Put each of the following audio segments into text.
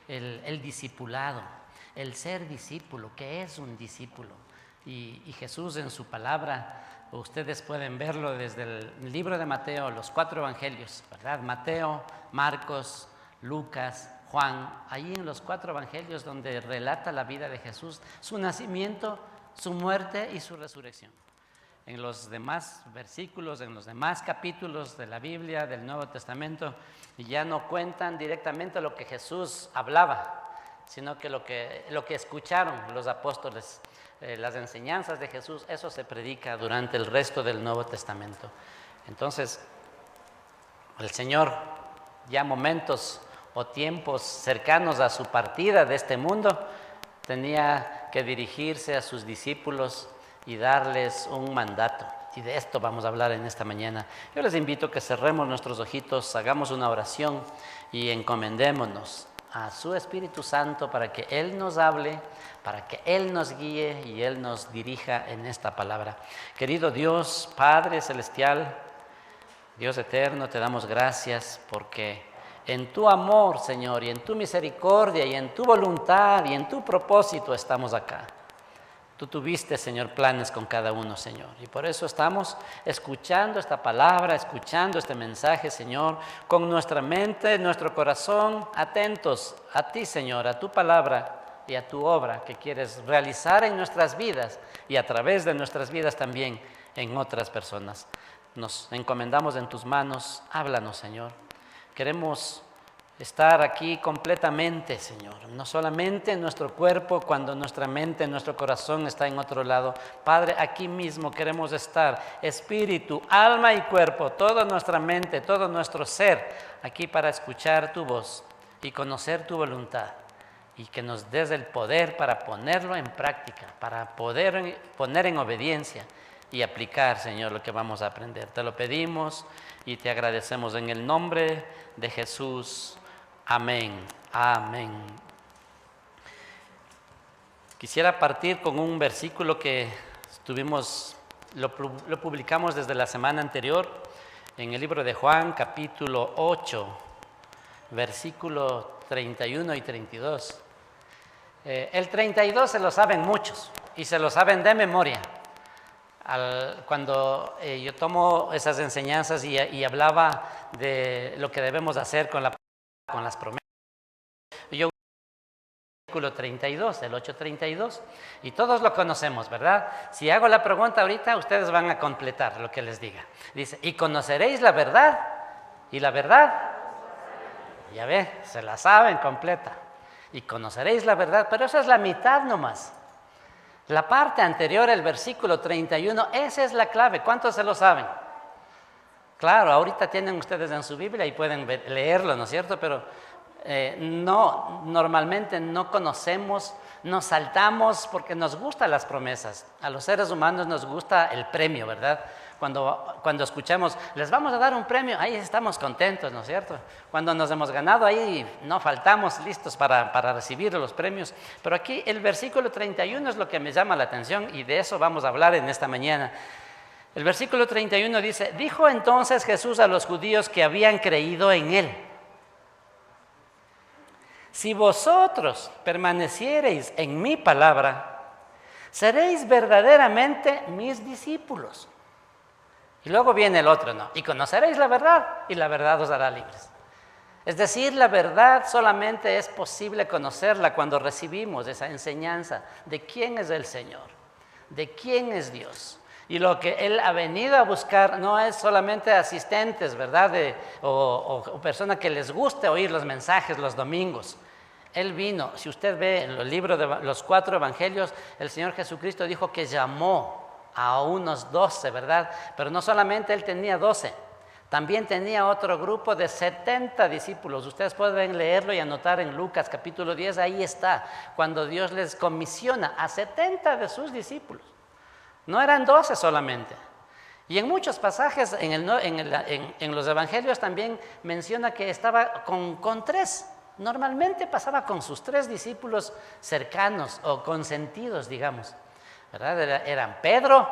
el discipulado, el ser discípulo. ¿Qué es un discípulo? Y Jesús en su palabra, ustedes pueden verlo desde el libro de Mateo, los 4 evangelios, ¿verdad? Mateo, Marcos, Lucas, Juan, ahí en los 4 evangelios donde relata la vida de Jesús, su nacimiento, su muerte y su resurrección. En los demás versículos, en los demás capítulos de la Biblia, del Nuevo Testamento, ya no cuentan directamente lo que Jesús hablaba, sino que lo que escucharon los apóstoles, las enseñanzas de Jesús, eso se predica durante el resto del Nuevo Testamento. Entonces, el Señor, ya momentos o tiempos cercanos a su partida de este mundo, tenía que dirigirse a sus discípulos y darles un mandato. Y de esto vamos a hablar en esta mañana. Yo les invito a que cerremos nuestros ojitos, hagamos una oración y encomendémonos a su Espíritu Santo para que Él nos hable, para que Él nos guíe y Él nos dirija en esta palabra. Querido Dios, Padre Celestial, Dios eterno, te damos gracias porque en tu amor, Señor, y en tu misericordia, y en tu voluntad, y en tu propósito estamos acá. Tú tuviste, Señor, planes con cada uno, Señor. Y por eso estamos escuchando esta palabra, escuchando este mensaje, Señor, con nuestra mente, nuestro corazón, atentos a ti, Señor, a tu palabra y a tu obra que quieres realizar en nuestras vidas y a través de nuestras vidas también en otras personas. Nos encomendamos en tus manos. Háblanos, Señor. Queremos estar aquí completamente, Señor, no solamente en nuestro cuerpo, cuando nuestra mente, nuestro corazón está en otro lado. Padre, aquí mismo queremos estar, espíritu, alma y cuerpo, toda nuestra mente, todo nuestro ser, aquí para escuchar tu voz y conocer tu voluntad, y que nos des el poder para ponerlo en práctica, para poder poner en obediencia y aplicar, Señor, lo que vamos a aprender. Te lo pedimos y te agradecemos en el nombre de Jesús. Amén, amén. Quisiera partir con un versículo que lo publicamos desde la semana anterior en el libro de Juan, capítulo 8, versículo 31 y 32. El 32 se lo saben muchos y se lo saben de memoria. Cuando yo tomo esas enseñanzas y hablaba de lo que debemos hacer con las promesas, yo el 32, el 8:32, y todos lo conocemos, ¿verdad? Si hago la pregunta ahorita, ustedes van a completar lo que les diga. Dice, y conoceréis la verdad, y la verdad, ya ve, se la saben completa, y conoceréis la verdad, pero esa es la mitad nomás. La parte anterior, el versículo 31, esa es la clave. ¿Cuántos se lo saben? Claro, ahorita tienen ustedes en su Biblia y pueden leerlo, ¿no es cierto? Pero normalmente no conocemos, nos saltamos porque nos gustan las promesas. A los seres humanos nos gusta el premio, ¿verdad? Cuando escuchamos, les vamos a dar un premio, ahí estamos contentos, ¿no es cierto? Cuando nos hemos ganado, ahí no faltamos listos para recibir los premios. Pero aquí el versículo 31 es lo que me llama la atención y de eso vamos a hablar en esta mañana. El versículo 31 dice, dijo entonces Jesús a los judíos que habían creído en Él, si vosotros permaneciereis en mi palabra, seréis verdaderamente mis discípulos. Y luego viene el otro, ¿no? Y conoceréis la verdad, y la verdad os hará libres. Es decir, la verdad solamente es posible conocerla cuando recibimos esa enseñanza de quién es el Señor, de quién es Dios. Y lo que Él ha venido a buscar no es solamente asistentes, ¿verdad? O personas que les guste oír los mensajes los domingos. Él vino, si usted ve en el libro de los 4 evangelios, el Señor Jesucristo dijo que llamó a unos 12, ¿verdad? Pero no solamente Él tenía 12, también tenía otro grupo de 70 discípulos. Ustedes pueden leerlo y anotar en Lucas capítulo 10, ahí está, cuando Dios les comisiona a 70 de sus discípulos. No eran 12 solamente. Y en muchos pasajes en los evangelios también menciona que estaba con 3. Normalmente pasaba con sus 3 discípulos cercanos o consentidos, digamos, ¿verdad? Eran Pedro,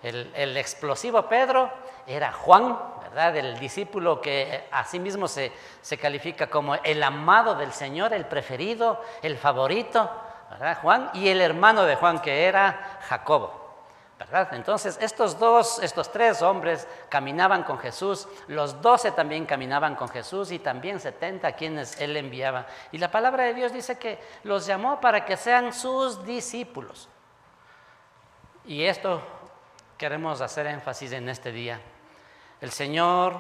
el explosivo Pedro, era Juan, ¿verdad? El discípulo que asimismo se califica como el amado del Señor, el preferido, el favorito, ¿verdad? Juan, y el hermano de Juan, que era Jacobo, ¿verdad? Entonces estos tres hombres caminaban con Jesús, los 12 también caminaban con Jesús y también 70 a quienes él enviaba. Y la palabra de Dios dice que los llamó para que sean sus discípulos. Y esto queremos hacer énfasis en este día. El Señor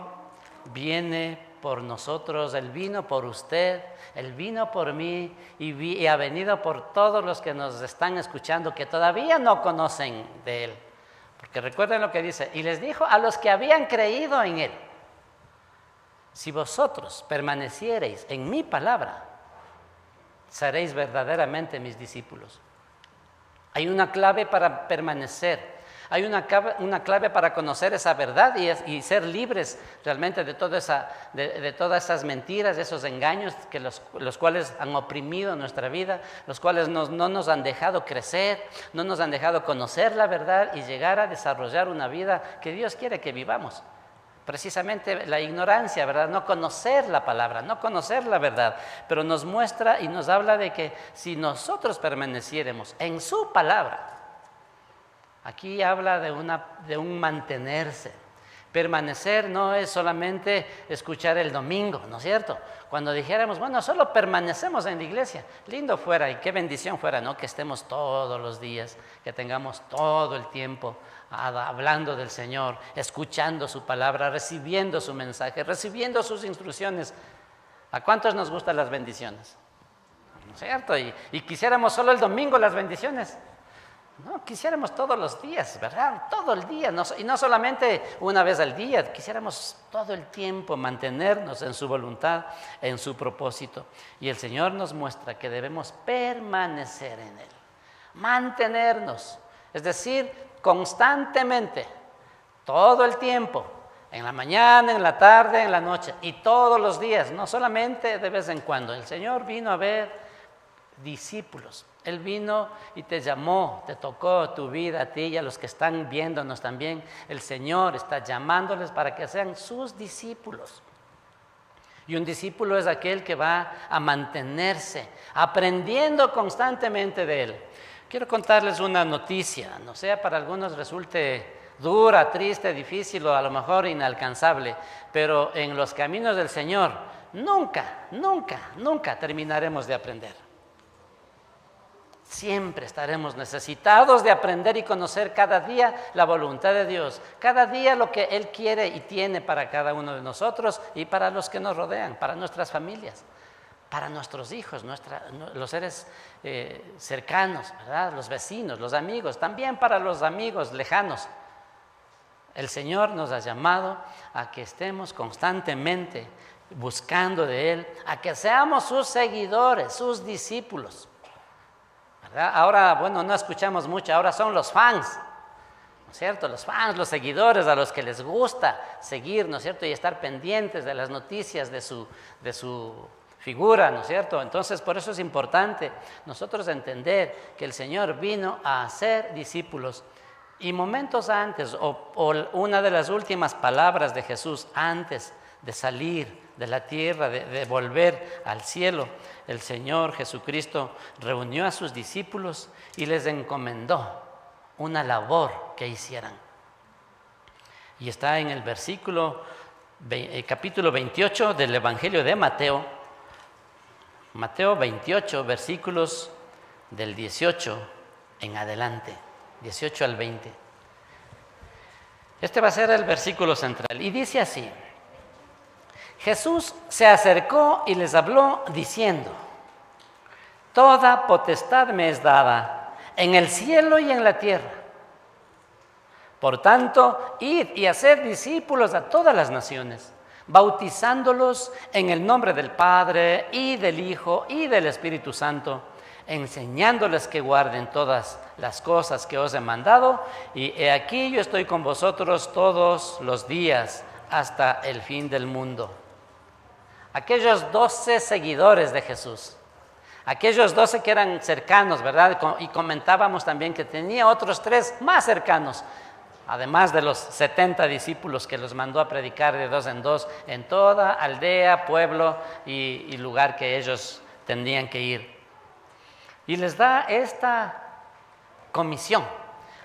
viene por nosotros, Él vino por usted, Él vino por mí y ha venido por todos los que nos están escuchando que todavía no conocen de Él. Porque recuerden lo que dice, y les dijo a los que habían creído en Él, si vosotros permaneciereis en mi palabra, seréis verdaderamente mis discípulos. Hay una clave para permanecer. Hay una clave para conocer esa verdad y ser libres realmente de todas esas mentiras, de esos engaños que los cuales han oprimido nuestra vida, los cuales no nos han dejado crecer, no nos han dejado conocer la verdad y llegar a desarrollar una vida que Dios quiere que vivamos. Precisamente la ignorancia, ¿verdad? No conocer la palabra, no conocer la verdad, pero nos muestra y nos habla de que si nosotros permaneciéramos en su palabra, aquí habla de un mantenerse. Permanecer no es solamente escuchar el domingo, ¿no es cierto? Cuando dijéramos, bueno, solo permanecemos en la iglesia, lindo fuera y qué bendición fuera, ¿no? Que estemos todos los días, que tengamos todo el tiempo hablando del Señor, escuchando su palabra, recibiendo su mensaje, recibiendo sus instrucciones. ¿A cuántos nos gustan las bendiciones? ¿No es cierto? Y quisiéramos solo el domingo las bendiciones. No, quisiéramos todos los días, ¿verdad? Todo el día, y no solamente una vez al día, quisiéramos todo el tiempo mantenernos en su voluntad, en su propósito. Y el Señor nos muestra que debemos permanecer en Él, mantenernos, es decir, constantemente, todo el tiempo, en la mañana, en la tarde, en la noche, y todos los días, no solamente de vez en cuando. El Señor vino a ver discípulos. Él vino y te llamó, te tocó tu vida a ti y a los que están viéndonos también. El Señor está llamándoles para que sean sus discípulos. Y un discípulo es aquel que va a mantenerse, aprendiendo constantemente de Él. Quiero contarles una noticia, no sea para algunos resulte dura, triste, difícil o a lo mejor inalcanzable, pero en los caminos del Señor nunca terminaremos de aprender. Siempre estaremos necesitados de aprender y conocer cada día la voluntad de Dios, cada día lo que Él quiere y tiene para cada uno de nosotros y para los que nos rodean, para nuestras familias, para nuestros hijos, los seres cercanos, ¿verdad? Los vecinos, los amigos, también para los amigos lejanos. El Señor nos ha llamado a que estemos constantemente buscando de Él, a que seamos sus seguidores, sus discípulos. ¿Verdad? Ahora, bueno, no escuchamos mucho, ahora son los fans, ¿no es cierto? Los fans, los seguidores, a los que les gusta seguir, ¿no es cierto? Y estar pendientes de las noticias de su figura, ¿no es cierto? Entonces, por eso es importante nosotros entender que el Señor vino a hacer discípulos. Y momentos antes, o una de las últimas palabras de Jesús antes de salir de la tierra, de volver al cielo, el Señor Jesucristo reunió a sus discípulos y les encomendó una labor que hicieran. Y está en el capítulo 28 del Evangelio de Mateo, Mateo 28, versículos del 18 en adelante, 18 al 20. Este va a ser el versículo central y dice así: Jesús se acercó y les habló diciendo: Toda potestad me es dada en el cielo y en la tierra. Por tanto, id y haced discípulos a todas las naciones, bautizándolos en el nombre del Padre y del Hijo y del Espíritu Santo, enseñándoles que guarden todas las cosas que os he mandado, y he aquí yo estoy con vosotros todos los días hasta el fin del mundo. Aquellos 12 seguidores de Jesús, aquellos 12 que eran cercanos, ¿verdad? Y comentábamos también que tenía otros 3 más cercanos, además de los 70 discípulos que los mandó a predicar de dos en dos en toda aldea, pueblo y lugar que ellos tendrían que ir. Y les da esta comisión.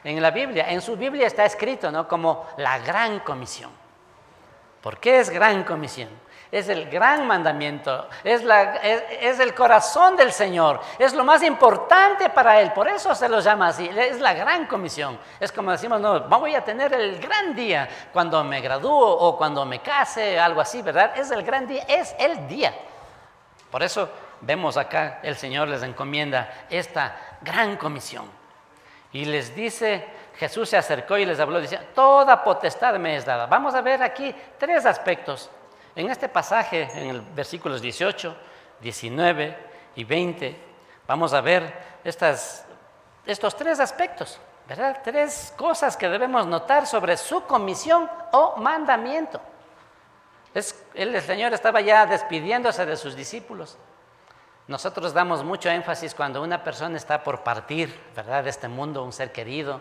En la Biblia, en su Biblia está escrito, ¿no?, como la gran comisión. ¿Por qué es gran comisión? Es el gran mandamiento, es el corazón del Señor, es lo más importante para Él, por eso se lo llama así, es la gran comisión. Es como decimos, no, voy a tener el gran día cuando me gradúo o cuando me case, algo así, ¿verdad? Es el gran día, es el día. Por eso vemos acá, el Señor les encomienda esta gran comisión. Y les dice, Jesús se acercó y les habló, dice, toda potestad me es dada. Vamos a ver aquí 3 aspectos. En este pasaje, en el versículos 18, 19 y 20, vamos a ver estos 3 aspectos, ¿verdad? 3 cosas que debemos notar sobre su comisión o mandamiento. El Señor estaba ya despidiéndose de sus discípulos. Nosotros damos mucho énfasis cuando una persona está por partir, ¿verdad?, de este mundo, un ser querido,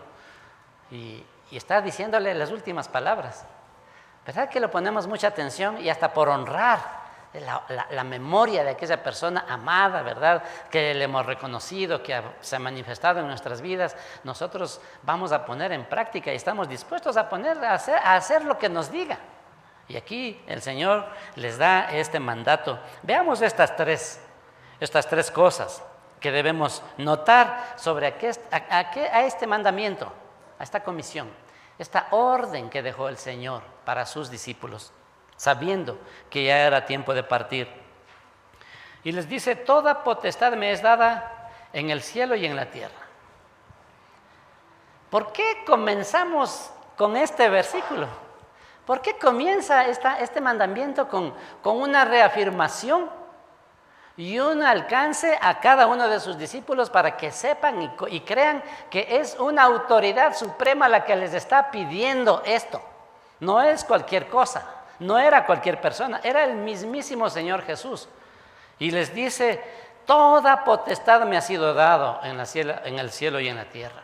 y está diciéndole las últimas palabras. ¿Verdad que le ponemos mucha atención y hasta por honrar la memoria de aquella persona amada, ¿verdad?, que le hemos reconocido, que se ha manifestado en nuestras vidas? Nosotros vamos a poner en práctica y estamos dispuestos a hacer lo que nos diga. Y aquí el Señor les da este mandato. Veamos estas tres cosas que debemos notar sobre a este mandamiento, a esta comisión, esta orden que dejó el Señor para sus discípulos, sabiendo que ya era tiempo de partir. Y les dice, toda potestad me es dada en el cielo y en la tierra. ¿Por qué comenzamos con este versículo? ¿Por qué comienza este mandamiento con una reafirmación y un alcance a cada uno de sus discípulos para que sepan y crean que es una autoridad suprema la que les está pidiendo esto? No es cualquier cosa, no era cualquier persona, era el mismísimo Señor Jesús. Y les dice, toda potestad me ha sido dado en el cielo y en la tierra.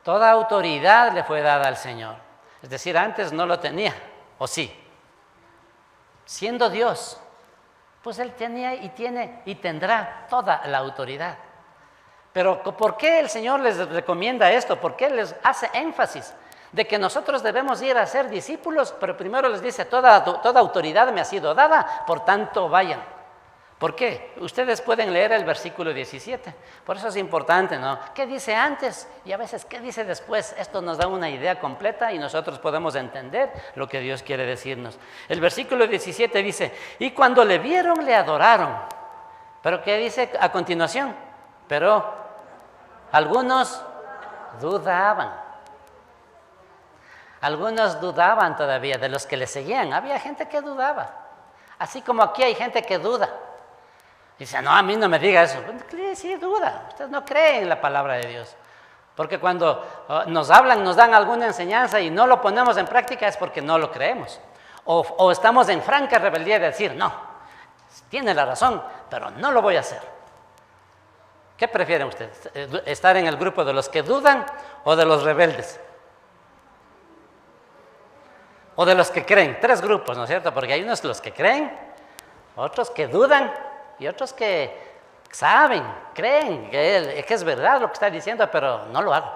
Toda autoridad le fue dada al Señor. Es decir, antes no lo tenía, ¿o sí? Siendo Dios, pues Él tenía y tiene y tendrá toda la autoridad. Pero ¿por qué el Señor les recomienda esto? ¿Por qué les hace énfasis de que nosotros debemos ir a ser discípulos? Pero primero les dice, toda autoridad me ha sido dada, por tanto vayan. ¿Por qué? Ustedes pueden leer el versículo 17. Por eso es importante, ¿no? ¿Qué dice antes? Y a veces, ¿qué dice después? Esto nos da una idea completa y nosotros podemos entender lo que Dios quiere decirnos. El versículo 17 dice, y cuando le vieron, le adoraron. ¿Pero qué dice a continuación? Pero algunos dudaban. Algunos dudaban todavía de los que le seguían. Había gente que dudaba. Así como aquí hay gente que duda. Dice, no, a mí no me diga eso. Sí, duda. Usted no cree en la palabra de Dios. Porque cuando nos hablan, nos dan alguna enseñanza y no lo ponemos en práctica es porque no lo creemos. O estamos en franca rebeldía de decir, no, tiene la razón, pero no lo voy a hacer. ¿Qué prefieren ustedes? ¿Estar en el grupo de los que dudan o de los rebeldes? O de los que creen. 3 grupos, ¿no es cierto? Porque hay unos los que creen, otros que dudan y otros que saben, creen que es verdad lo que está diciendo, pero no lo hago.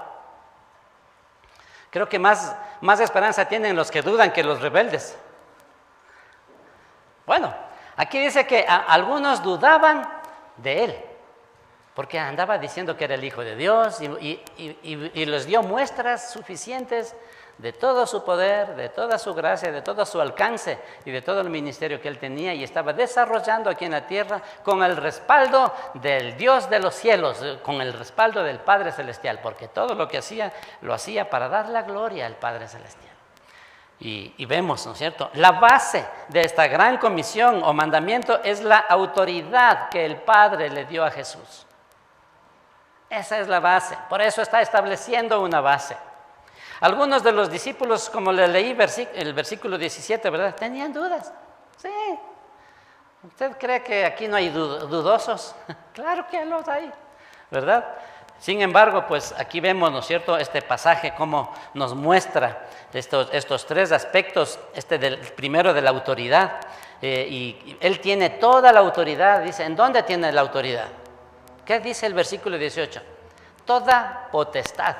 Creo que más esperanza tienen los que dudan que los rebeldes. Bueno, aquí dice que algunos dudaban de Él, porque andaba diciendo que era el Hijo de Dios y les dio muestras suficientes de todo su poder, de toda su gracia, de todo su alcance y de todo el ministerio que Él tenía y estaba desarrollando aquí en la tierra con el respaldo del Dios de los cielos, con el respaldo del Padre Celestial, porque todo lo que hacía, lo hacía para dar la gloria al Padre Celestial. Y vemos, ¿no es cierto? La base de esta gran comisión o mandamiento es la autoridad que el Padre le dio a Jesús. Esa es la base, por eso está estableciendo una base. Algunos de los discípulos, como le leí el versículo 17, ¿verdad? Tenían dudas. Sí. ¿Usted cree que aquí no hay dudosos? Claro que los hay, ¿verdad? Sin embargo, pues aquí vemos, ¿no es cierto?, este pasaje cómo nos muestra estos tres aspectos, del primero de la autoridad, y él tiene toda la autoridad. Dice, ¿en dónde tiene la autoridad? ¿Qué dice el versículo 18? Toda potestad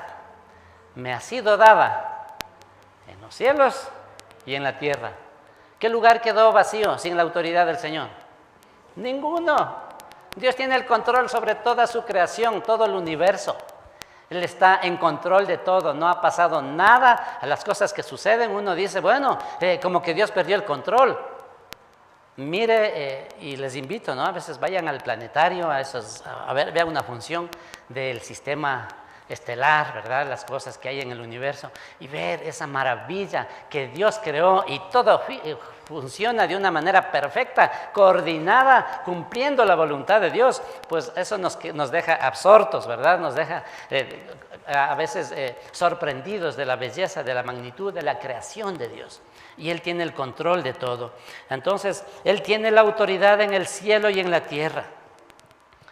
me ha sido dada en los cielos y en la tierra. ¿Qué lugar quedó vacío sin la autoridad del Señor? Ninguno. Dios tiene el control sobre toda su creación, todo el universo. Él está en control de todo, no ha pasado nada a las cosas que suceden. Uno dice, bueno, como que Dios perdió el control. Mire, y les invito, ¿no? A veces vayan al planetario, vean una función del sistema estelar, ¿verdad? Las cosas que hay en el universo, y ver esa maravilla que Dios creó, y todo funciona de una manera perfecta, coordinada, cumpliendo la voluntad de Dios. Pues eso nos deja absortos, ¿verdad? Nos deja a veces sorprendidos de la belleza, de la magnitud de la creación de Dios. Y Él tiene el control de todo. Entonces, Él tiene la autoridad en el cielo y en la tierra.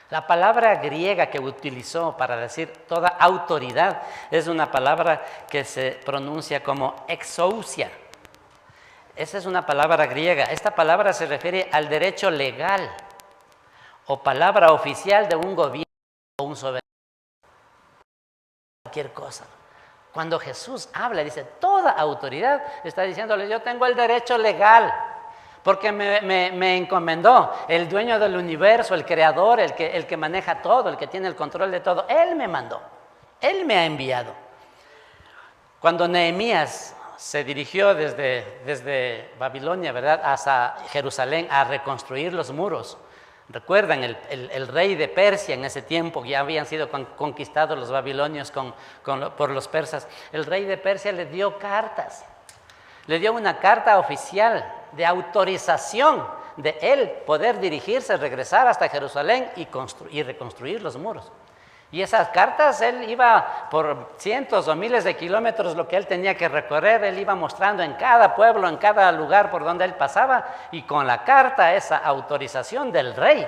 La palabra griega que utilizó para decir toda autoridad es una palabra que se pronuncia como exousia. Esa es una palabra griega. Esta palabra se refiere al derecho legal o palabra oficial de un gobierno o un soberano. Cualquier cosa. Cuando Jesús habla, dice toda autoridad, está diciéndole, yo tengo el derecho legal, porque me encomendó el dueño del universo, el creador, el que maneja todo, el que tiene el control de todo. Él me mandó, Él me ha enviado. Cuando Nehemías se dirigió desde Babilonia, ¿verdad?, hasta Jerusalén a reconstruir los muros. Recuerdan, el rey de Persia en ese tiempo, ya habían sido conquistados los babilonios por los persas. El rey de Persia le dio cartas, le dio una carta oficial de autorización de él poder dirigirse, regresar hasta Jerusalén y reconstruir los muros. Y esas cartas, él iba por cientos o miles de kilómetros, lo que él tenía que recorrer. Él iba mostrando en cada pueblo, en cada lugar por donde él pasaba, y con la carta, esa autorización del rey,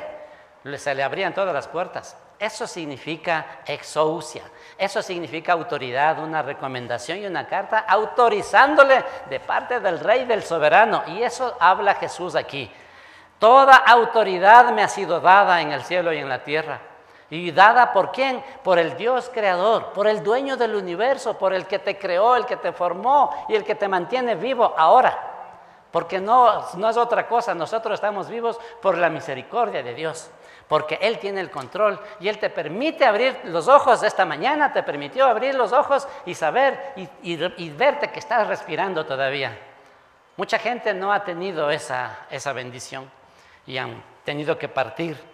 se le abrían todas las puertas. Eso significa exousia, eso significa autoridad, una recomendación y una carta autorizándole de parte del rey, del soberano. Y eso habla Jesús aquí. Toda autoridad me ha sido dada en el cielo y en la tierra. ¿Y dada por quién? Por el Dios creador, por el dueño del universo, por el que te creó, el que te formó y el que te mantiene vivo ahora. Porque no es otra cosa, nosotros estamos vivos por la misericordia de Dios, porque Él tiene el control y Él te permite abrir los ojos esta mañana, te permitió abrir los ojos y saber y verte que estás respirando todavía. Mucha gente no ha tenido esa bendición y han tenido que partir.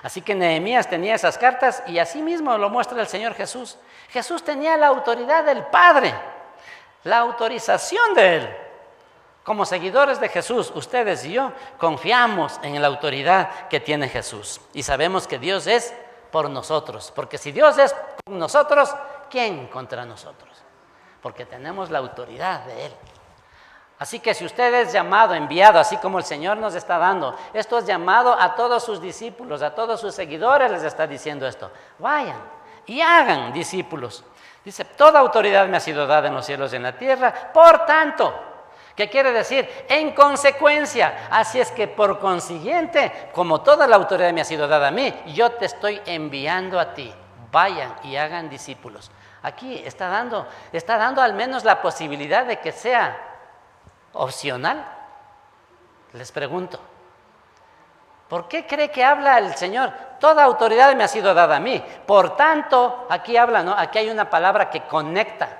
Así que Nehemías tenía esas cartas y así mismo lo muestra el Señor Jesús. Jesús tenía la autoridad del Padre, la autorización de Él. Como seguidores de Jesús, ustedes y yo confiamos en la autoridad que tiene Jesús y sabemos que Dios es por nosotros, porque si Dios es por nosotros, ¿quién contra nosotros? Porque tenemos la autoridad de Él. Así que si usted es llamado, enviado, así como el Señor nos está dando, esto es llamado a todos sus discípulos, a todos sus seguidores les está diciendo esto. Vayan y hagan discípulos. Dice, toda autoridad me ha sido dada en los cielos y en la tierra, por tanto, ¿qué quiere decir? En consecuencia, así es que por consiguiente, como toda la autoridad me ha sido dada a mí, yo te estoy enviando a ti. Vayan y hagan discípulos. Aquí está dando al menos la posibilidad de que sea opcional. Les pregunto, ¿por qué cree que habla el Señor? Toda autoridad me ha sido dada a mí. Por tanto, aquí habla, ¿no? Aquí hay una palabra que conecta,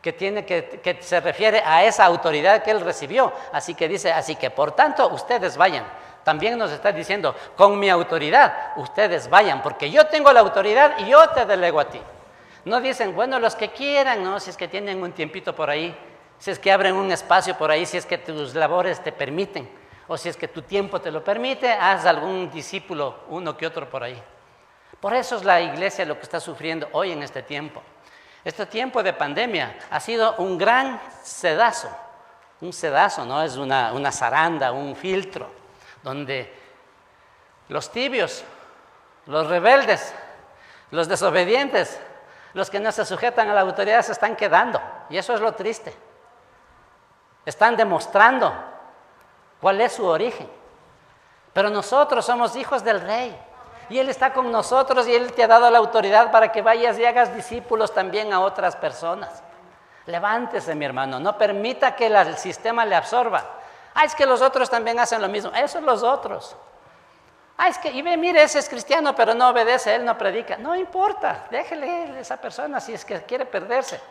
que se refiere a esa autoridad que Él recibió. Así que dice, así que por tanto, ustedes vayan. También nos está diciendo, con mi autoridad, ustedes vayan, porque yo tengo la autoridad y yo te delego a ti. No dicen, bueno, los que quieran, ¿no? Si es que tienen un tiempito por ahí, si es que abren un espacio por ahí, si es que tus labores te permiten, o si es que tu tiempo te lo permite, haz algún discípulo, uno que otro por ahí. Por eso es la iglesia lo que está sufriendo hoy en este tiempo. Este tiempo de pandemia ha sido un gran sedazo. Un sedazo, ¿no? Es una zaranda, un filtro, donde los tibios, los rebeldes, Los desobedientes, los que no se sujetan a la autoridad se están quedando. Y eso es lo triste. Están demostrando cuál es su origen. Pero nosotros somos hijos del Rey. Y Él está con nosotros y Él te ha dado la autoridad para que vayas y hagas discípulos también a otras personas. Levántese, mi hermano, no permita que el sistema le absorba. Es que los otros también hacen lo mismo. Eso es los otros. Es que, y ve, mire, ese es cristiano, pero no obedece, él no predica. No importa, déjele a esa persona si es que quiere perderse.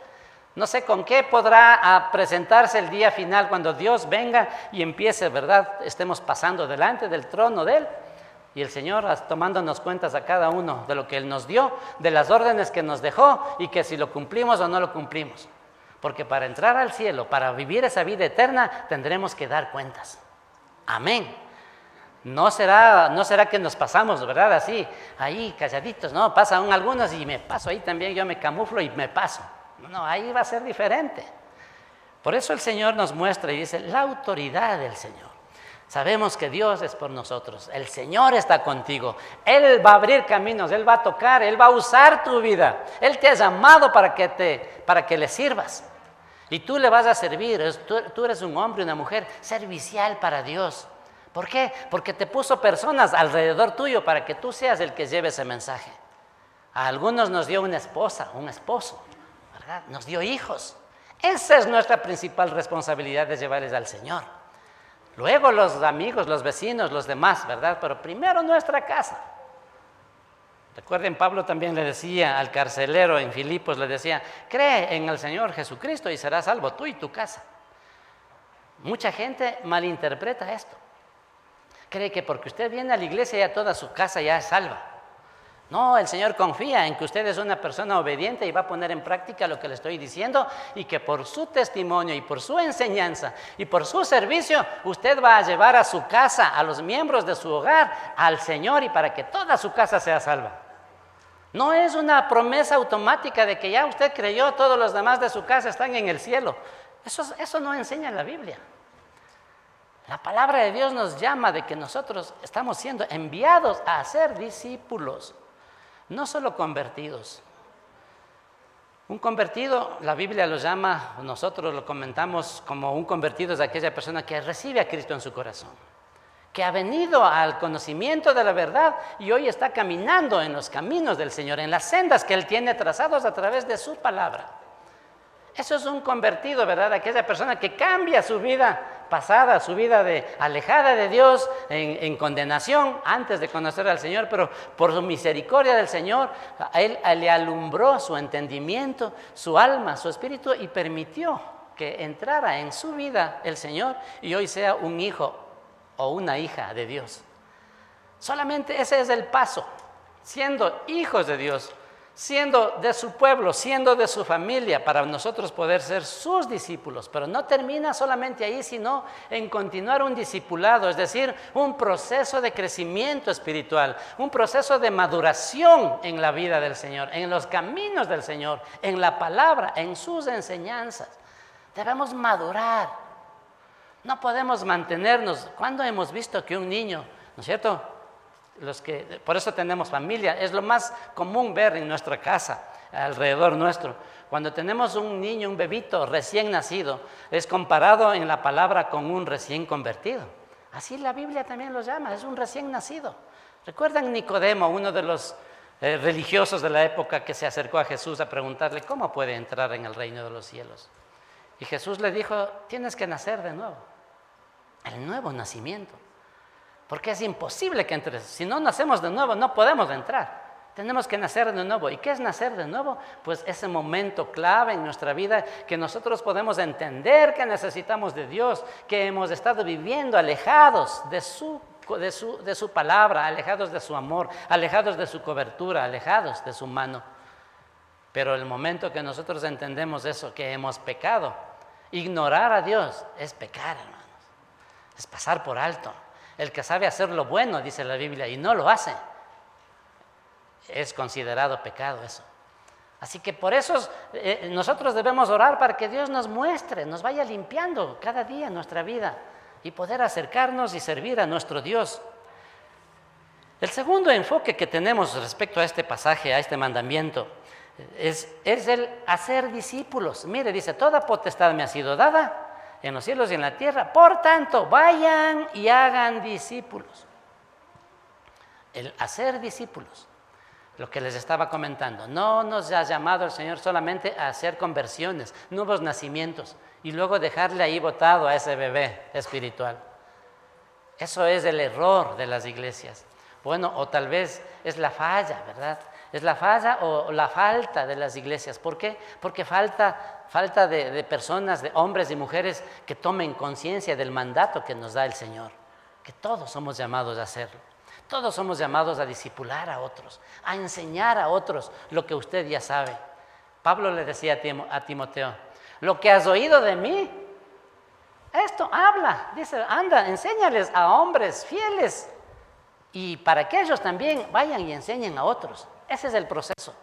No sé con qué podrá presentarse el día final cuando Dios venga y empiece, ¿verdad? Estemos pasando delante del trono de Él. Y el Señor tomándonos cuentas a cada uno de lo que Él nos dio, de las órdenes que nos dejó y que si lo cumplimos o no lo cumplimos. Porque para entrar al cielo, para vivir esa vida eterna, tendremos que dar cuentas. Amén. No será que nos pasamos, ¿verdad? Así, ahí calladitos, no, pasan algunos y me paso ahí también, yo me camuflo y me paso. No, ahí va a ser diferente. Por eso el Señor nos muestra y dice, la autoridad del Señor. Sabemos que Dios es por nosotros, el Señor está contigo, Él va a abrir caminos, Él va a tocar, Él va a usar tu vida, Él te ha llamado para que le sirvas y tú le vas a servir, tú eres un hombre, una mujer servicial para Dios. ¿Por qué? Porque te puso personas alrededor tuyo para que tú seas el que lleve ese mensaje. A algunos nos dio una esposa, un esposo, ¿verdad? Nos dio hijos. Esa es nuestra principal responsabilidad de llevarles al Señor. Luego los amigos, los vecinos, los demás, ¿verdad? Pero primero nuestra casa. Recuerden, Pablo también le decía al carcelero en Filipos, le decía, cree en el Señor Jesucristo y serás salvo tú y tu casa. Mucha gente malinterpreta esto. Cree que porque usted viene a la iglesia ya toda su casa ya es salva. No, el Señor confía en que usted es una persona obediente y va a poner en práctica lo que le estoy diciendo y que por su testimonio y por su enseñanza y por su servicio usted va a llevar a su casa, a los miembros de su hogar, al Señor y para que toda su casa sea salva. No es una promesa automática de que ya usted creyó, todos los demás de su casa están en el cielo. Eso no enseña la Biblia. La palabra de Dios nos llama de que nosotros estamos siendo enviados a ser discípulos. No solo convertidos. Un convertido, la Biblia lo llama, nosotros lo comentamos como un convertido es aquella persona que recibe a Cristo en su corazón, que ha venido al conocimiento de la verdad y hoy está caminando en los caminos del Señor, en las sendas que Él tiene trazados a través de su palabra. Eso es un convertido, ¿verdad? Aquella persona que cambia su vida pasada, su vida alejada de Dios, en condenación antes de conocer al Señor, pero por su misericordia del Señor, a Él le alumbró su entendimiento, su alma, su espíritu y permitió que entrara en su vida el Señor y hoy sea un hijo o una hija de Dios. Solamente ese es el paso, siendo hijos de Dios, siendo de su pueblo, siendo de su familia, para nosotros poder ser sus discípulos. Pero no termina solamente ahí, sino en continuar un discipulado, es decir, un proceso de crecimiento espiritual, un proceso de maduración en la vida del Señor, en los caminos del Señor, en la palabra, en sus enseñanzas. Debemos madurar. No podemos mantenernos. ¿Cuándo hemos visto que un niño, ¿no es cierto?, por eso tenemos familia, es lo más común ver en nuestra casa, alrededor nuestro. Cuando tenemos un niño, un bebito recién nacido, es comparado en la palabra con un recién convertido. Así la Biblia también lo llama, es un recién nacido. ¿Recuerdan Nicodemo, uno de los religiosos de la época que se acercó a Jesús a preguntarle cómo puede entrar en el reino de los cielos? Y Jesús le dijo, tienes que nacer de nuevo, el nuevo nacimiento. Porque es imposible que entres. Si no nacemos de nuevo, no podemos entrar. Tenemos que nacer de nuevo. ¿Y qué es nacer de nuevo? Pues ese momento clave en nuestra vida que nosotros podemos entender que necesitamos de Dios, que hemos estado viviendo alejados de su palabra, alejados de su amor, alejados de su cobertura, alejados de su mano. Pero el momento que nosotros entendemos eso, que hemos pecado, ignorar a Dios es pecar, hermanos. Es pasar por alto. El que sabe hacer lo bueno, dice la Biblia, y no lo hace, es considerado pecado eso. Así que por eso nosotros debemos orar para que Dios nos muestre, nos vaya limpiando cada día nuestra vida y poder acercarnos y servir a nuestro Dios. El segundo enfoque que tenemos respecto a este pasaje, a este mandamiento, es el hacer discípulos. Mire, dice, toda potestad me ha sido dada en los cielos y en la tierra, por tanto, vayan y hagan discípulos. El hacer discípulos, lo que les estaba comentando, no nos ha llamado el Señor solamente a hacer conversiones, nuevos nacimientos, y luego dejarle ahí botado a ese bebé espiritual. Eso es el error de las iglesias. Bueno, o tal vez es la falla, ¿verdad? Es la falla o la falta de las iglesias. ¿Por qué? Porque falta de personas, de hombres y mujeres que tomen conciencia del mandato que nos da el Señor, que todos somos llamados a hacerlo. Todos somos llamados a discipular a otros, a enseñar a otros lo que usted ya sabe. Pablo le decía a Timoteo, lo que has oído de mí, esto habla, dice, anda, enséñales a hombres fieles y para que ellos también vayan y enseñen a otros. Ese es el proceso.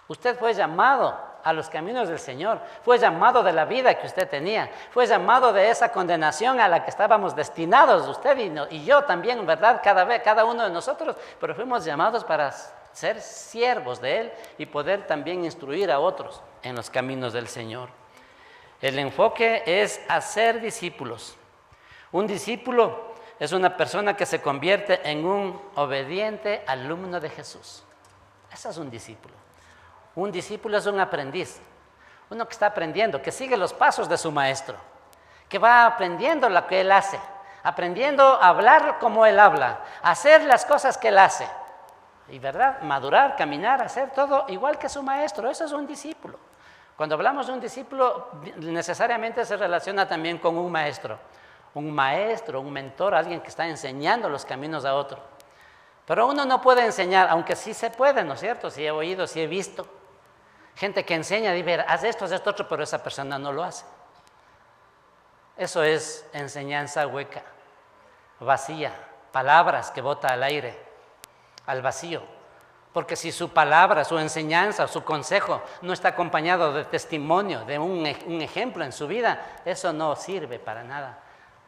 Usted fue llamado a los caminos del Señor, fue llamado de la vida que usted tenía, fue llamado de esa condenación a la que estábamos destinados, usted y yo también, ¿verdad? Cada uno de nosotros, pero fuimos llamados para ser siervos de Él y poder también instruir a otros en los caminos del Señor. El enfoque es hacer discípulos. Un discípulo es una persona que se convierte en un obediente alumno de Jesús. Ese es un discípulo. Un discípulo es un aprendiz, uno que está aprendiendo, que sigue los pasos de su maestro, que va aprendiendo lo que él hace, aprendiendo a hablar como él habla, a hacer las cosas que él hace, y ¿verdad? Madurar, caminar, hacer todo igual que su maestro. Eso es un discípulo. Cuando hablamos de un discípulo, necesariamente se relaciona también con un maestro, un mentor, alguien que está enseñando los caminos a otro. Pero uno no puede enseñar, aunque sí se puede, ¿no es cierto? Sí he oído, sí he visto gente que enseña, dice, haz esto, otro, pero esa persona no lo hace. Eso es enseñanza hueca, vacía, palabras que bota al aire, al vacío. Porque si su palabra, su enseñanza, su consejo no está acompañado de testimonio, de un ejemplo en su vida, eso no sirve para nada.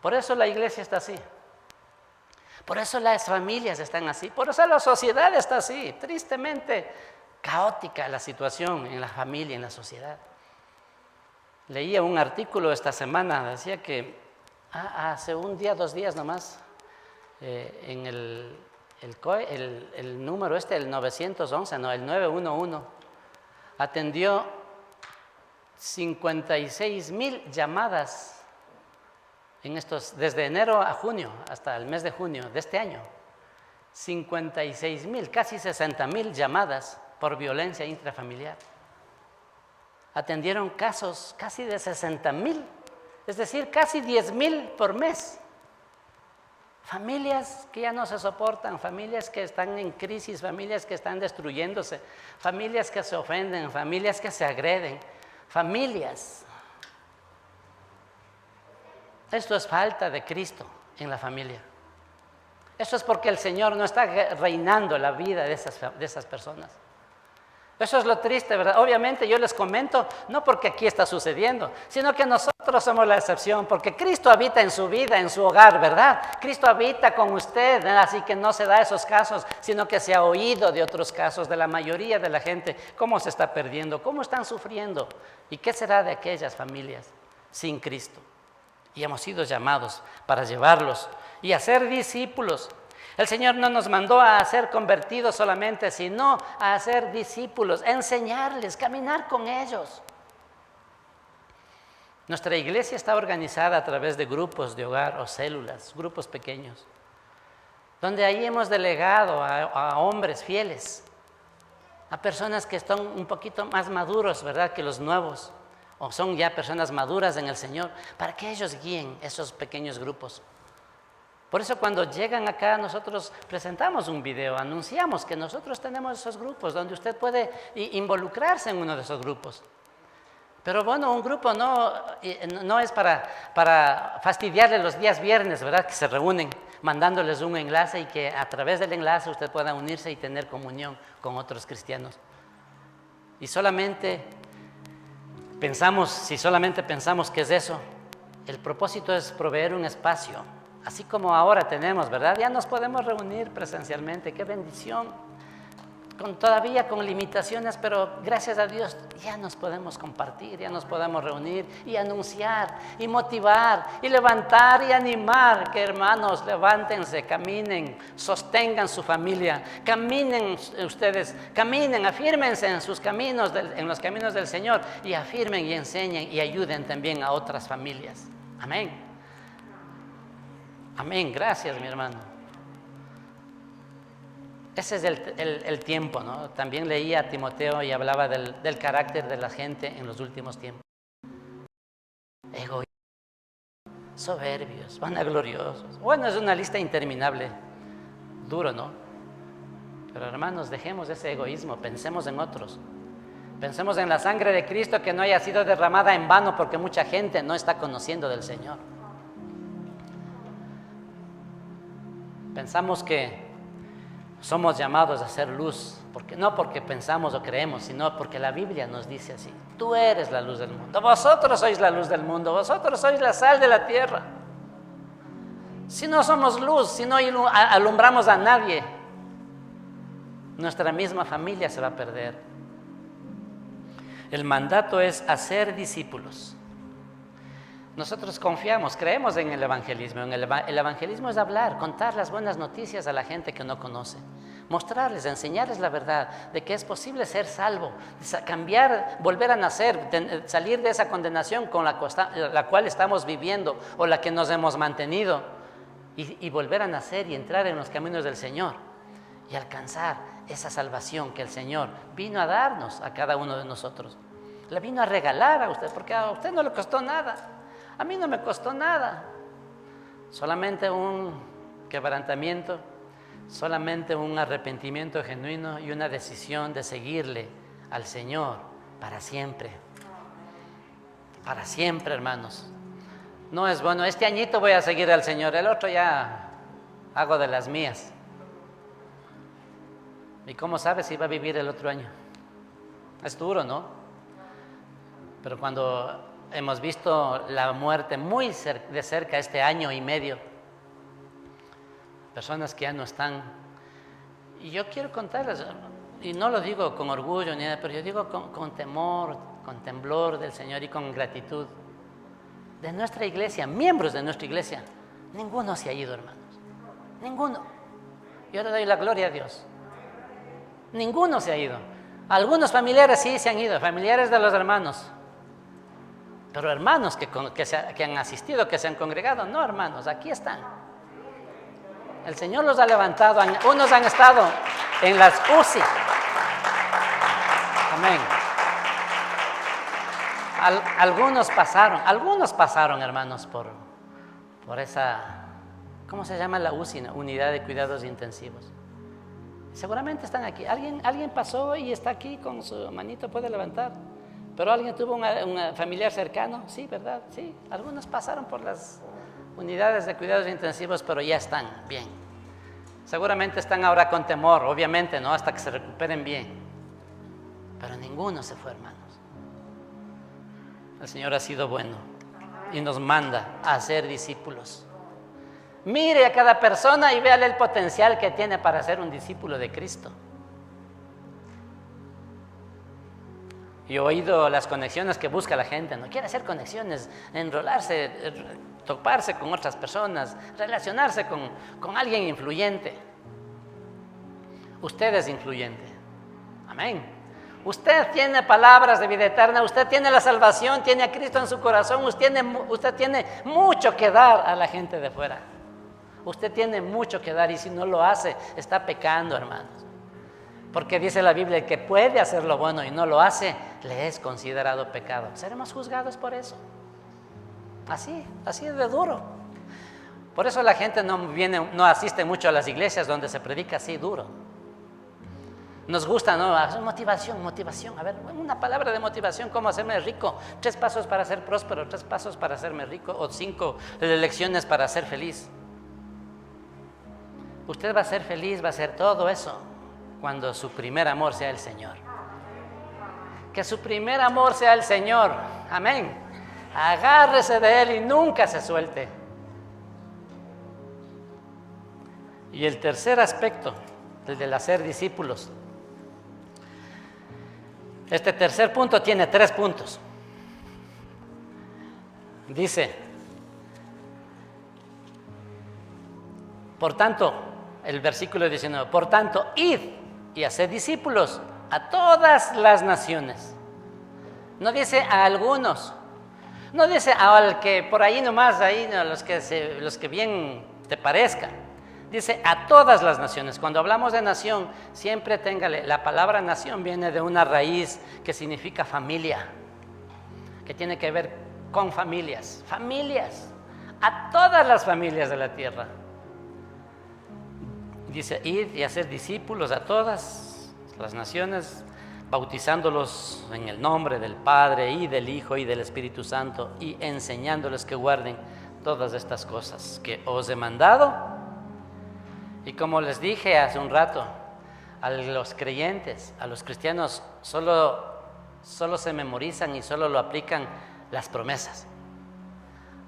Por eso la iglesia está así. Por eso las familias están así. Por eso la sociedad está así. Tristemente caótica la situación en la familia, en la sociedad. Leía un artículo esta semana, decía que hace un día, 2 días nomás, en el número el 911, no, el 911, atendió 56,000 llamadas desde enero a junio, hasta el mes de junio de este año. 56,000, casi 60,000 llamadas por violencia intrafamiliar. Atendieron casos casi de 60,000, es decir, casi 10,000 por mes. Familias que ya no se soportan, familias que están en crisis, familias que están destruyéndose, familias que se ofenden, familias que se agreden, familias. Esto es falta de Cristo en la familia. Eso es porque el Señor no está reinando la vida de esas personas. Eso es lo triste, ¿verdad? Obviamente yo les comento, no porque aquí está sucediendo, sino que nosotros somos la excepción, porque Cristo habita en su vida, en su hogar, ¿verdad? Cristo habita con usted, así que no se da esos casos, sino que se ha oído de otros casos, de la mayoría de la gente, cómo se está perdiendo, cómo están sufriendo, y qué será de aquellas familias sin Cristo. Y hemos sido llamados para llevarlos y hacer discípulos. El Señor no nos mandó a ser convertidos solamente, sino a hacer discípulos, enseñarles, caminar con ellos. Nuestra iglesia está organizada a través de grupos de hogar o células, grupos pequeños, donde ahí hemos delegado a hombres fieles, a personas que están un poquito más maduros, ¿verdad?, que los nuevos, o son ya personas maduras en el Señor, para que ellos guíen esos pequeños grupos. Por eso cuando llegan acá nosotros presentamos un video, anunciamos que nosotros tenemos esos grupos donde usted puede involucrarse en uno de esos grupos. Pero bueno, un grupo no es para fastidiarle los días viernes, ¿verdad?, que se reúnen mandándoles un enlace y que a través del enlace usted pueda unirse y tener comunión con otros cristianos. Y si solamente pensamos que es eso, el propósito es proveer un espacio así como ahora tenemos, ¿verdad? Ya nos podemos reunir presencialmente, qué bendición. Todavía con limitaciones, pero gracias a Dios ya nos podemos compartir, ya nos podemos reunir y anunciar y motivar y levantar y animar. Que hermanos, levántense, caminen, sostengan su familia, caminen ustedes, caminen, afírmense en sus caminos, en los caminos del Señor, y afirmen y enseñen y ayuden también a otras familias. Amén. Amén, gracias mi hermano. Ese es el tiempo, ¿no? También leía a Timoteo y hablaba del carácter de la gente en los últimos tiempos. Egoístas, soberbios, vanagloriosos. Bueno, es una lista interminable. Duro, ¿no? Pero hermanos, dejemos ese egoísmo, pensemos en otros. Pensemos en la sangre de Cristo que no haya sido derramada en vano porque mucha gente no está conociendo del Señor. Pensamos que somos llamados a hacer luz, no porque pensamos o creemos, sino porque la Biblia nos dice así: tú eres la luz del mundo, vosotros sois la luz del mundo, vosotros sois la sal de la tierra. Si no somos luz, si no alumbramos a nadie, nuestra misma familia se va a perder. El mandato es hacer discípulos. Nosotros confiamos, creemos en el evangelismo. El evangelismo es hablar, contar las buenas noticias a la gente que no conoce, mostrarles, enseñarles la verdad de que es posible ser salvo, cambiar, volver a nacer, salir de esa condenación con la cual estamos viviendo o la que nos hemos mantenido, y volver a nacer y entrar en los caminos del Señor y alcanzar esa salvación que el Señor vino a darnos a cada uno de nosotros. La vino a regalar a usted, porque a usted no le costó nada. A mí no me costó nada, solamente un quebrantamiento, solamente un arrepentimiento genuino y una decisión de seguirle al Señor para siempre. Para siempre, hermanos. No es bueno, este añito voy a seguir al Señor, el otro ya hago de las mías. ¿Y cómo sabes si va a vivir el otro año? Es duro, ¿no? Pero cuando hemos visto la muerte muy de cerca este año y medio, personas que ya no están, y yo quiero contarles, y no lo digo con orgullo ni nada, pero yo digo con temor, con temblor del Señor y con gratitud. De nuestra iglesia, miembros de nuestra iglesia, ninguno se ha ido, hermanos, ninguno. Yo le doy la gloria a Dios. Ninguno se ha ido. Algunos familiares sí se han ido, familiares de los hermanos. Pero hermanos que han asistido, que se han congregado, no, hermanos, aquí están. El Señor los ha levantado, unos han estado en las UCI. Amén. Algunos pasaron, hermanos, por esa, ¿cómo se llama la UCI? Unidad de Cuidados Intensivos. Seguramente están aquí. Alguien pasó y está aquí con su manito, puede levantar. Pero alguien tuvo un familiar cercano, sí, ¿verdad? Sí, algunos pasaron por las unidades de cuidados intensivos, pero ya están bien. Seguramente están ahora con temor, obviamente, ¿no? Hasta que se recuperen bien. Pero ninguno se fue, hermanos. El Señor ha sido bueno y nos manda a ser discípulos. Mire a cada persona y véale el potencial que tiene para ser un discípulo de Cristo. Y he oído las conexiones que busca la gente, no quiere hacer conexiones, enrolarse, toparse con otras personas, relacionarse con alguien influyente. Usted es influyente. Amén. Usted tiene palabras de vida eterna, usted tiene la salvación, tiene a Cristo en su corazón, usted tiene mucho que dar a la gente de fuera. Usted tiene mucho que dar y si no lo hace, está pecando, hermanos. Porque dice la Biblia, el que puede hacer lo bueno y no lo hace, le es considerado pecado. Seremos juzgados por eso. Así es de duro. Por eso la gente no asiste mucho a las iglesias donde se predica así duro. Nos gusta, ¿no? Motivación. A ver, una palabra de motivación, ¿cómo hacerme rico? 3 pasos para ser próspero, 3 pasos para hacerme rico, o 5 lecciones para ser feliz. Usted va a ser feliz, va a hacer todo eso cuando su primer amor sea el Señor. Que su primer amor sea el Señor. Amén. Agárrese de Él y nunca se suelte. Y el tercer aspecto, el de hacer discípulos. Este tercer punto tiene 3 puntos. Dice, por tanto, el versículo 19, por tanto, id y haced discípulos a todas las naciones. No dice a algunos, no dice al que por ahí nomás, ahí, no, los que bien te parezcan. Dice a todas las naciones. Cuando hablamos de nación, siempre téngale, la palabra nación viene de una raíz que significa familia, que tiene que ver con familias, a todas las familias de la tierra. Dice, id y hacer discípulos a todas las naciones, bautizándolos en el nombre del Padre y del Hijo y del Espíritu Santo, y enseñándoles que guarden todas estas cosas que os he mandado. Y como les dije hace un rato, a los creyentes, a los cristianos, solo se memorizan y solo lo aplican las promesas.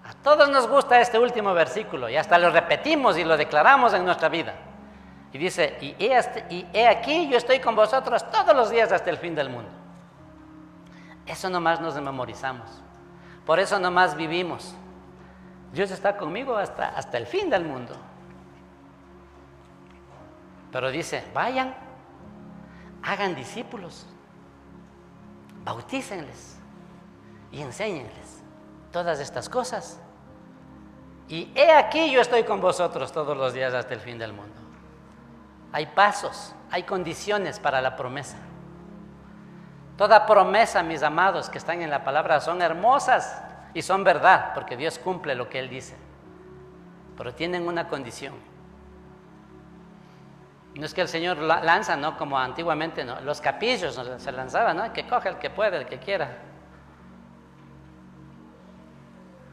A todos nos gusta este último versículo y hasta lo repetimos y lo declaramos en nuestra vida. Y dice, y he aquí yo estoy con vosotros todos los días hasta el fin del mundo. Eso nomás nos memorizamos. Por eso nomás vivimos. Dios está conmigo hasta el fin del mundo. Pero dice, vayan, hagan discípulos, bautícenles y enséñenles todas estas cosas. Y he aquí yo estoy con vosotros todos los días hasta el fin del mundo. Hay pasos, hay condiciones para la promesa. Toda promesa, mis amados, que están en la palabra son hermosas y son verdad, porque Dios cumple lo que Él dice. Pero tienen una condición. No es que el Señor lanza, ¿no? Como antiguamente, ¿no? Los capillos se lanzaban, ¿no? Que coge el que puede, el que quiera.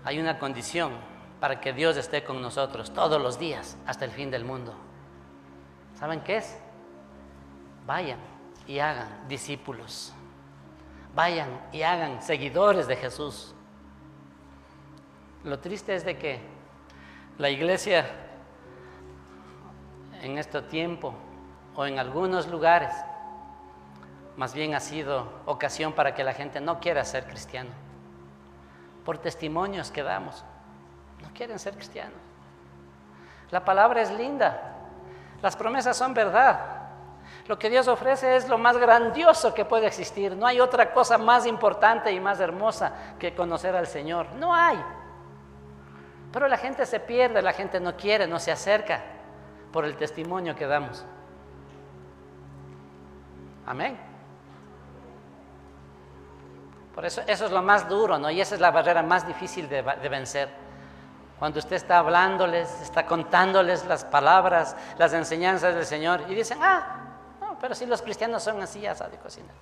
Hay una condición para que Dios esté con nosotros todos los días hasta el fin del mundo. ¿Saben qué es? Vayan y hagan discípulos. Vayan y hagan seguidores de Jesús. Lo triste es de que la iglesia en este tiempo o en algunos lugares más bien ha sido ocasión para que la gente no quiera ser cristiano. Por testimonios que damos, no quieren ser cristianos. La palabra es linda, las promesas son verdad. Lo que Dios ofrece es lo más grandioso que puede existir. No hay otra cosa más importante y más hermosa que conocer al Señor. No hay. Pero la gente se pierde, la gente no quiere, no se acerca por el testimonio que damos. Amén. Por eso es lo más duro, ¿no? Y esa es la barrera más difícil de vencer. Cuando usted está hablándoles, está contándoles las palabras, las enseñanzas del Señor y dicen, no, pero si los cristianos son así, ya sabe cocinar.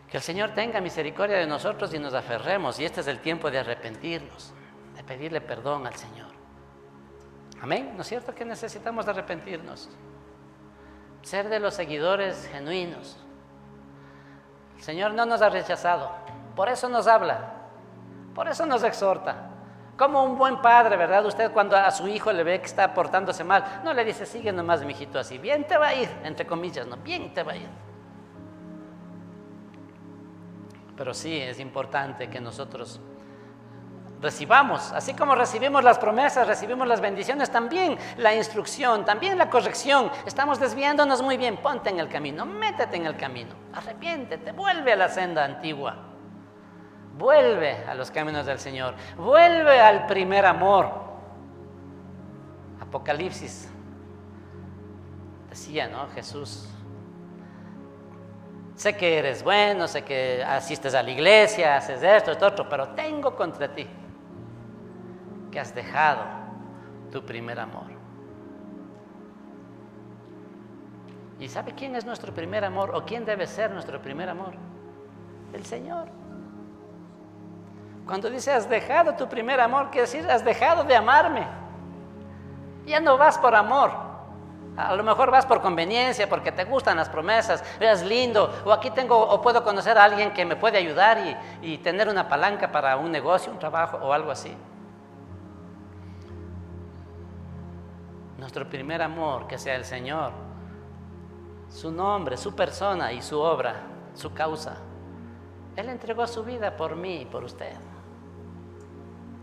Que el Señor tenga misericordia de nosotros y nos aferremos, y este es el tiempo de arrepentirnos, de pedirle perdón al Señor. Amén. ¿No es cierto que necesitamos de arrepentirnos? Ser de los seguidores genuinos. El Señor no nos ha rechazado, por eso nos habla, por eso nos exhorta. Como un buen padre, ¿verdad? Usted cuando a su hijo le ve que está portándose mal, no le dice, sigue nomás, mijito, así. Bien te va a ir, entre comillas, no, bien te va a ir. Pero sí es importante que nosotros recibamos, así como recibimos las promesas, recibimos las bendiciones, también la instrucción, también la corrección. Estamos desviándonos muy bien, ponte en el camino, métete en el camino, arrepiéntete, vuelve a la senda antigua, vuelve a los caminos del Señor, vuelve al primer amor. Apocalipsis decía, ¿no? Jesús, sé que eres bueno, sé que asistes a la iglesia, haces esto, otro, pero tengo contra ti que has dejado tu primer amor. ¿Y sabe quién es nuestro primer amor o quién debe ser nuestro primer amor? El Señor. Cuando dice has dejado tu primer amor, quiere decir has dejado de amarme. Ya no vas por amor. A lo mejor vas por conveniencia, porque te gustan las promesas, veas lindo, o aquí tengo o puedo conocer a alguien que me puede ayudar y tener una palanca para un negocio, un trabajo o algo así. nuestro primer amor, que sea el Señor, su nombre, su persona y su obra, su causa. Él entregó su vida por mí y por usted.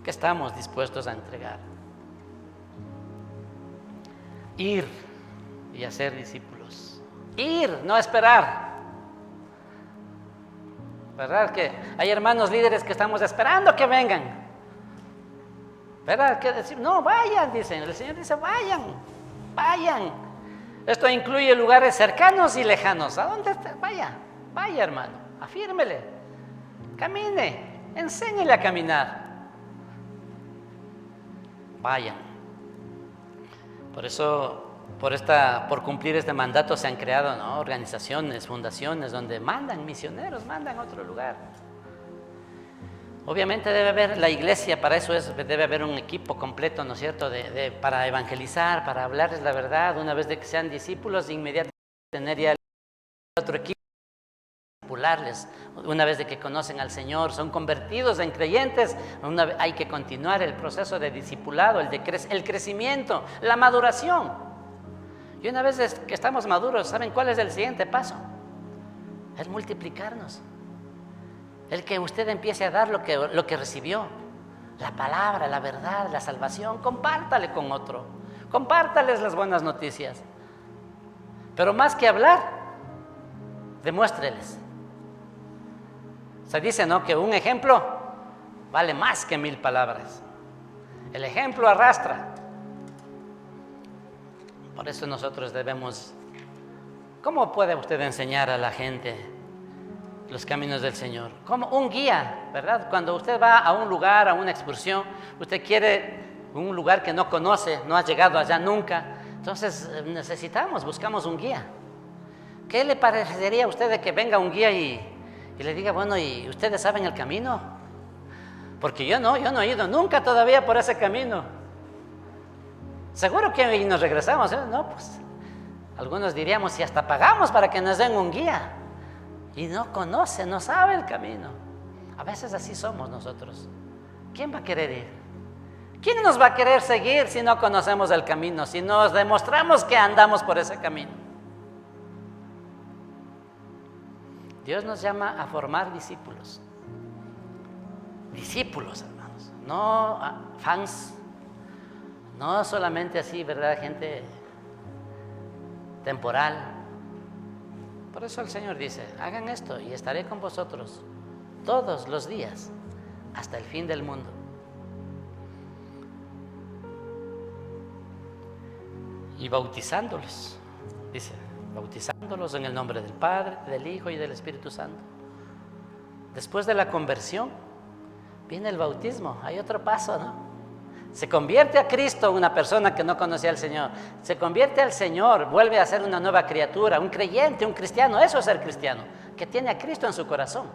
¿Qué estamos dispuestos a entregar? Ir y hacer discípulos. Ir, no esperar. ¿Verdad que hay hermanos líderes que estamos esperando que vengan? ¿Verdad? Que decir, no, vayan, dicen. El Señor dice, vayan, vayan. Esto incluye lugares cercanos y lejanos. ¿A dónde está? Vaya, vaya, hermano, afírmele, camine, enséñele a caminar. Vayan. Por eso, por cumplir este mandato se han creado, ¿no?, organizaciones, fundaciones donde mandan misioneros, mandan a otro lugar. Obviamente debe haber la iglesia, para eso debe haber un equipo completo, ¿no es cierto?, para evangelizar, para hablarles la verdad. Una vez de que sean discípulos, inmediatamente tener ya otro equipo, discipularles. Una vez de que conocen al Señor, son convertidos en creyentes, hay que continuar el proceso de discipulado, el crecimiento, la maduración. Y una vez que estamos maduros, ¿saben cuál es el siguiente paso? Es multiplicarnos. El que usted empiece a dar lo que recibió, la palabra, la verdad, la salvación. Compártale con otro, compártales las buenas noticias. Pero más que hablar, demuéstreles. Se dice, ¿no?, que un ejemplo vale más que 1000 palabras. El ejemplo arrastra. Por eso nosotros debemos. ¿Cómo puede usted enseñar a la gente los caminos del Señor? Como un guía, ¿verdad? Cuando usted va a un lugar, a una excursión, usted quiere un lugar que no conoce, no ha llegado allá nunca, entonces buscamos un guía. ¿Qué le parecería a usted de que venga un guía y le diga, bueno, ¿y ustedes saben el camino? Porque yo no he ido nunca todavía por ese camino. Seguro que nos regresamos, ¿eh? No, pues algunos diríamos, si hasta pagamos para que nos den un guía. Y no conoce, no sabe el camino. A veces así somos nosotros. ¿Quién va a querer ir? ¿Quién nos va a querer seguir si no conocemos el camino? Si nos demostramos que andamos por ese camino. Dios nos llama a formar discípulos. Discípulos, hermanos. No fans. No solamente así, ¿verdad? Gente temporal. Por eso el Señor dice, hagan esto y estaré con vosotros todos los días hasta el fin del mundo. Y bautizándolos, dice, bautizándolos en el nombre del Padre, del Hijo y del Espíritu Santo. Después de la conversión viene el bautismo, hay otro paso, ¿no? Se convierte a Cristo una persona que no conocía al Señor. Se convierte al Señor, vuelve a ser una nueva criatura, un creyente, un cristiano. Eso es ser cristiano, que tiene a Cristo en su corazón,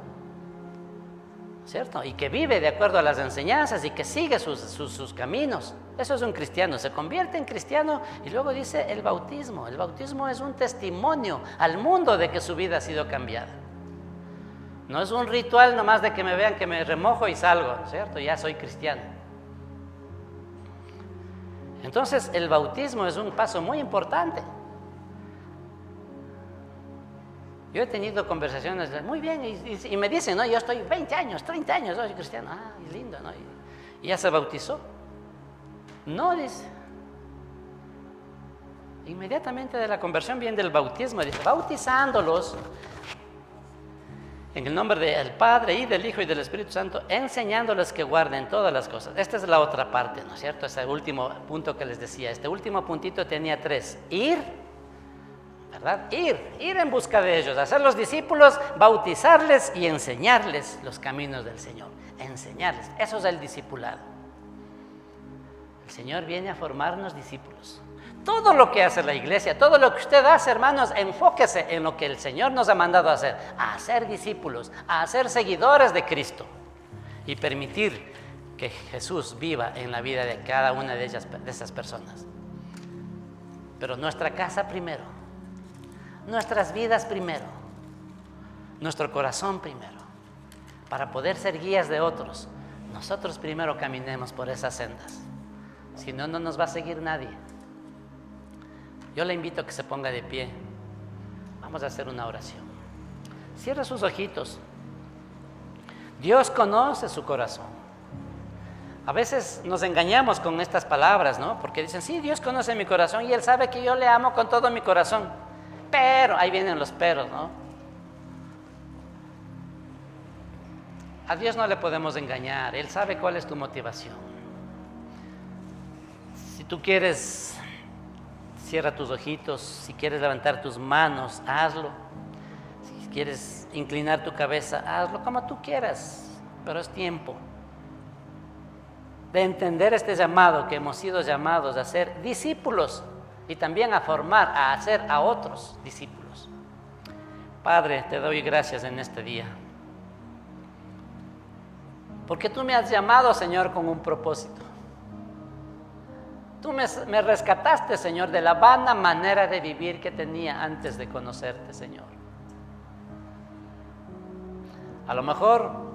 ¿cierto? Y que vive de acuerdo a las enseñanzas y que sigue sus caminos. Eso es un cristiano, se convierte en cristiano. Y luego dice el bautismo. El bautismo es un testimonio al mundo de que su vida ha sido cambiada. No es un ritual nomás de que me vean que me remojo y salgo, ¿cierto? Ya soy cristiano. Entonces el bautismo es un paso muy importante. Yo he tenido conversaciones muy bien y me dicen, no, yo estoy 20 años, 30 años, soy cristiano. Ah, y lindo, ¿no? Y ya se bautizó. No, dice. Inmediatamente de la conversión viene del bautismo, dice, bautizándolos en el nombre del Padre y del Hijo y del Espíritu Santo, enseñándoles que guarden todas las cosas. Esta es la otra parte, ¿no es cierto? Ese último punto que les decía. Este último puntito tenía 3. Ir, ¿verdad? Ir en busca de ellos, hacer los discípulos, bautizarles y enseñarles los caminos del Señor. Enseñarles, eso es el discipulado. El Señor viene a formarnos discípulos. Todo lo que hace la iglesia, todo lo que usted hace, hermanos, enfóquese en lo que el Señor nos ha mandado a hacer discípulos, a ser seguidores de Cristo y permitir que Jesús viva en la vida de cada una de esas personas. Pero nuestra casa primero, nuestras vidas primero, nuestro corazón primero, para poder ser guías de otros. Nosotros primero caminemos por esas sendas, si no, no nos va a seguir nadie. Yo le invito a que se ponga de pie. Vamos a hacer una oración. Cierre sus ojitos. Dios conoce su corazón. A veces nos engañamos con estas palabras, ¿no? Porque dicen, sí, Dios conoce mi corazón y Él sabe que yo le amo con todo mi corazón. Pero, ahí vienen los peros, ¿no? A Dios no le podemos engañar. Él sabe cuál es tu motivación. Si tú quieres, cierra tus ojitos. Si quieres levantar tus manos, hazlo. Si quieres inclinar tu cabeza, hazlo como tú quieras. Pero es tiempo de entender este llamado que hemos sido llamados a ser discípulos y también a formar, a hacer a otros discípulos. Padre, te doy gracias en este día, porque tú me has llamado, Señor, con un propósito. Tú me rescataste, Señor, de la vana manera de vivir que tenía antes de conocerte, Señor. A lo mejor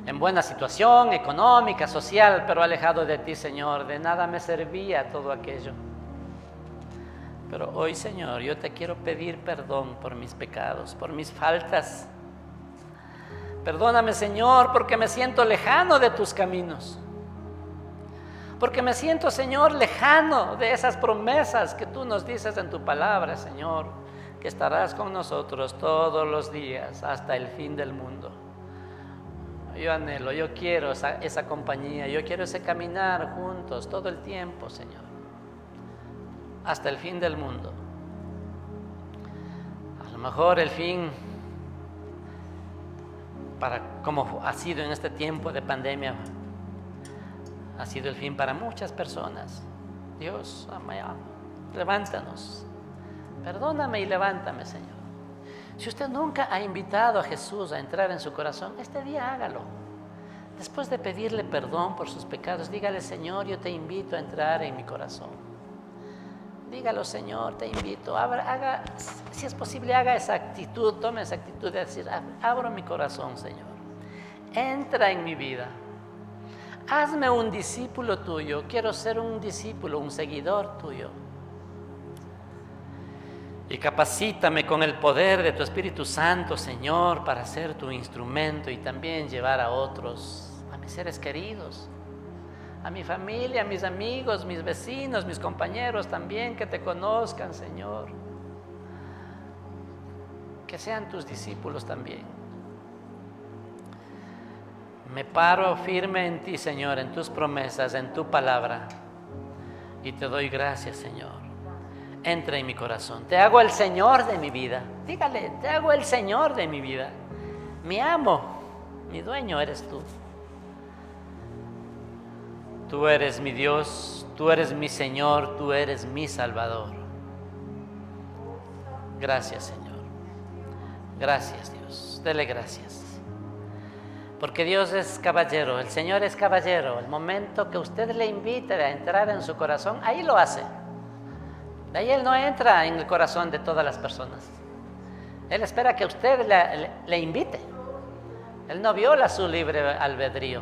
en buena situación económica, social, pero alejado de ti, Señor. De nada me servía todo aquello. Pero hoy, Señor, yo te quiero pedir perdón por mis pecados, por mis faltas. Perdóname, Señor, porque me siento lejano de tus caminos. Porque me siento, Señor, lejano de esas promesas que tú nos dices en tu palabra, Señor, que estarás con nosotros todos los días hasta el fin del mundo. Yo anhelo, yo quiero esa compañía, yo quiero ese caminar juntos todo el tiempo, Señor, hasta el fin del mundo. A lo mejor el fin, como ha sido en este tiempo de pandemia, ha sido el fin para muchas personas. Dios, levántanos, perdóname y levántame, Señor. Si usted nunca ha invitado a Jesús a entrar en su corazón, este día hágalo. Después de pedirle perdón por sus pecados, dígale, Señor, yo te invito a entrar en mi corazón. Dígalo, Señor, te invito. Haga, si es posible, haga esa actitud, tome esa actitud de decir, abro mi corazón, Señor. Entra en mi vida. Hazme un discípulo tuyo. Quiero ser un discípulo, un seguidor tuyo. Y capacítame con el poder de tu Espíritu Santo, Señor, para ser tu instrumento y también llevar a otros, a mis seres queridos, a mi familia, a mis amigos, mis vecinos, mis compañeros también, que te conozcan, Señor. Que sean tus discípulos también. Me paro firme en ti, Señor, en tus promesas, en tu palabra. Y te doy gracias, Señor. Entra en mi corazón. Te hago el Señor de mi vida. Dígale, te hago el Señor de mi vida. Mi amo, mi dueño eres tú. Tú eres mi Dios, tú eres mi Señor, tú eres mi Salvador. Gracias, Señor. Gracias, Dios. Dele gracias. Porque Dios es caballero, el Señor es caballero. El momento que usted le invite a entrar en su corazón, ahí lo hace. De ahí Él no entra en el corazón de todas las personas. Él espera que usted le invite. Él no viola su libre albedrío.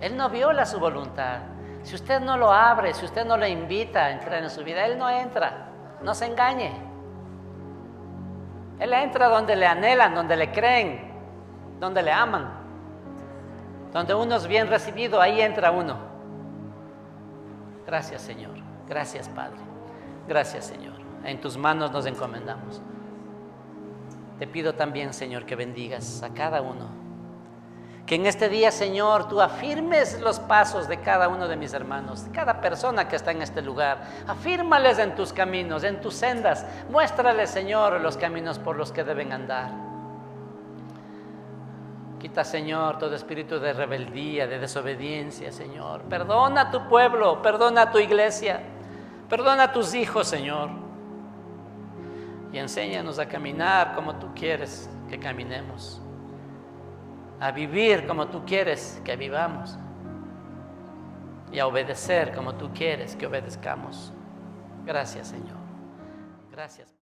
Él no viola su voluntad. Si usted no lo abre, si usted no le invita a entrar en su vida, Él no entra. No se engañe. Él entra donde le anhelan, donde le creen, donde le aman. Donde uno es bien recibido, ahí entra uno. Gracias, Señor. Gracias, Padre. Gracias, Señor. En tus manos nos encomendamos. Te pido también, Señor, que bendigas a cada uno. Que en este día, Señor, tú afirmes los pasos de cada uno de mis hermanos, de cada persona que está en este lugar. Afírmales en tus caminos, en tus sendas. Muéstrales, Señor, los caminos por los que deben andar. Quita, Señor, todo espíritu de rebeldía, de desobediencia, Señor. Perdona a tu pueblo, perdona a tu iglesia. Perdona a tus hijos, Señor, y enséñanos a caminar como tú quieres que caminemos, a vivir como tú quieres que vivamos y a obedecer como tú quieres que obedezcamos. Gracias, Señor. Gracias.